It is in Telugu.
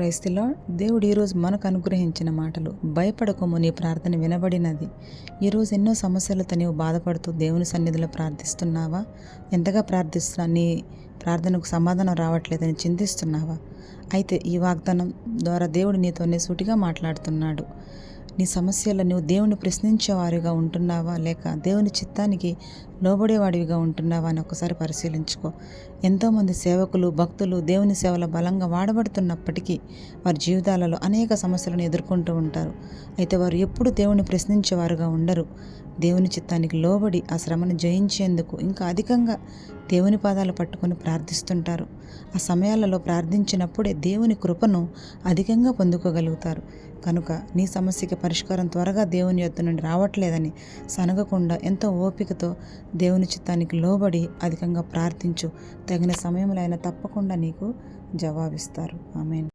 Praise the lord. దేవుడు ఈరోజు మనకు అనుగ్రహించిన మాటలు. భయపడకము, నీ ప్రార్థన వినబడినది. ఈరోజు ఎన్నో సమస్యలతో నీవు బాధపడుతూ దేవుని సన్నిధిలో ప్రార్థిస్తున్నావా? ఎంతగా ప్రార్థిస్తున్నా నీ ప్రార్థనకు సమాధానం రావట్లేదని చింతిస్తున్నావా? అయితే ఈ వాగ్దానం ద్వారా దేవుడు నీతోనే సూటిగా మాట్లాడుతున్నాడు. నీ సమస్యల్లో నువ్వు దేవుని ప్రశ్నించేవారిగా ఉంటున్నావా, లేక దేవుని చిత్తానికి లోబడేవాడివిగా ఉంటున్నావా అని ఒకసారి పరిశీలించుకో. ఎంతోమంది సేవకులు, భక్తులు దేవుని సేవలో బలంగా వాడబడుతున్నప్పటికీ వారి జీవితాలలో అనేక సమస్యలను ఎదుర్కొంటూ ఉంటారు. అయితే వారు ఎప్పుడు దేవుని ప్రశ్నించేవారుగా ఉండరు. దేవుని చిత్తానికి లోబడి ఆ శ్రమను జయించేందుకు ఇంకా అధికంగా దేవుని పాదాలు పట్టుకొని ప్రార్థిస్తుంటారు. ఆ సమయాలలో ప్రార్థించినప్పుడే దేవుని కృపను అధికంగా పొందుకోగలుగుతారు. కనుక నీ సమస్యకి పరిష్కారం త్వరగా దేవుని యొద్ద నుండి రావట్లేదని సనగకుండా ఎంతో ఓపికతో దేవుని చిత్తానికి లోబడి అధికంగా ప్రార్థించు. తగిన సమయంలో ఆయన తప్పకుండా నీకు జవాబిస్తారు. ఆమేన్.